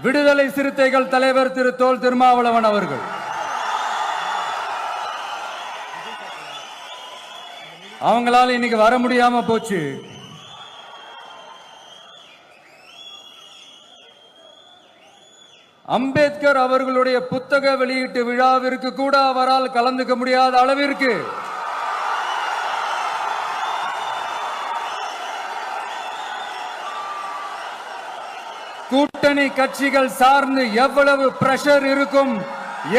விடுதலை சிறுத்தைகள் தலைவர் திரு தொல் திருமாவளவன் அவர்கள், அவங்களால இன்னைக்கு வர முடியாம போச்சு. அம்பேத்கர் அவர்களுடைய புத்தக வெளியீட்டு விழாவிற்கு கூட அவரால் கலந்துக்க முடியாத அளவிற்கு கூட்டணி கட்சிகள் சார்ந்து எவ்வளவு பிரஷர் இருக்கும்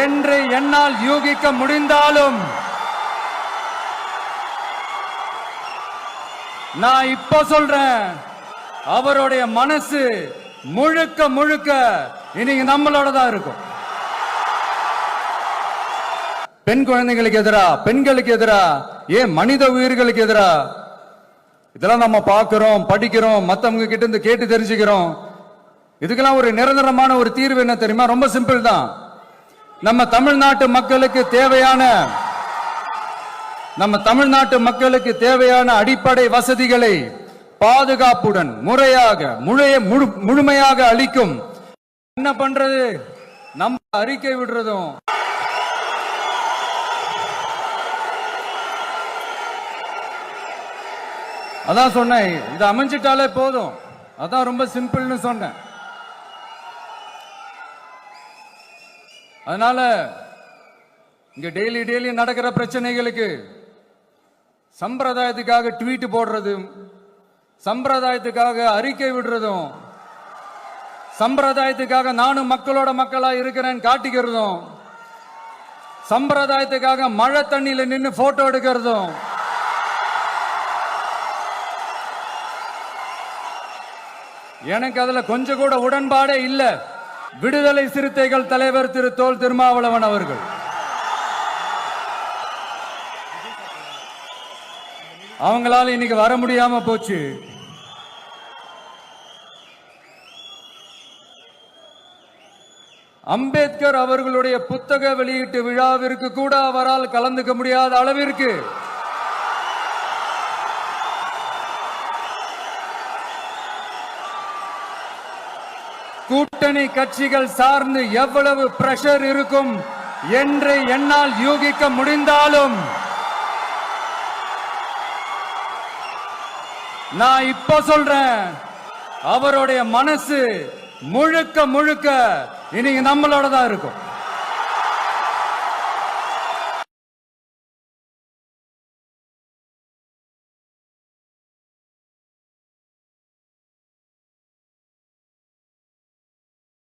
என்று என்னால் யூகிக்க முடிந்தாலும் நான் இப்ப சொல்றேன், அவருடைய மனசு முழுக்க முழுக்க இன்னைக்கு நம்மளோட தான் இருக்கும். பெண் குழந்தைகளுக்கு எதிரா, பெண்களுக்கு எதிரா, ஏன் மனித உயிர்களுக்கு எதிரா, இதெல்லாம் நம்ம பார்க்கிறோம், படிக்கிறோம், மத்தவங்க கிட்ட இருந்து கேட்டு தெரிஞ்சுக்கிறோம். இதுக்கெல்லாம் ஒரு நிரந்தரமான ஒரு தீர்வு என்ன தெரியுமா? ரொம்ப சிம்பிள் தான். நம்ம தமிழ்நாட்டு மக்களுக்கு தேவையான அடிப்படை வசதிகளை பாதுகாப்புடன் முழுமையாக அளிக்கும். என்ன பண்றது? நம்ம அறிக்கை விடுறதும், அதான் சொன்னேன், இது அமைஞ்சிட்டாலே போதும், அதான் ரொம்ப சிம்பிள்னு சொன்னேன். அதனால இங்க டெய்லி நடக்கிற பிரச்சனைகளுக்கு சம்பிரதாயத்துக்காக ட்வீட் போடுறதும், சம்பிரதாயத்துக்காக அறிக்கை விடுறதும், சம்பிரதாயத்துக்காக நானும் மக்களோட மக்களா இருக்கிறேன்னு காட்டிக்கிறதும், சம்பிரதாயத்துக்காக மழை தண்ணியில நின்று போட்டோ எடுக்கிறதும், எனக்கு அதுல கொஞ்சம் கூட உடன்பாடே இல்ல. விடுதலை சிறுத்தைகள் தலைவர் திரு தொல் திருமாவளவன் அவர்கள், அவங்களால இன்னைக்கு வர முடியாம போச்சு. அம்பேத்கர் அவர்களுடைய புத்தக வெளியீட்டு விழாவிற்கு கூட அவரால் கலந்துக்க முடியாத அளவிற்கு கூட்டணி கட்சிகள் சார்ந்து எவ்வளவு பிரஷர் இருக்கும் என்று என்னால் யூகிக்க முடிந்தாலும் நான் இப்ப சொல்றேன், அவருடைய மனசு முழுக்க முழுக்க இன்னைக்கு நம்மளோட தான் இருக்கும்.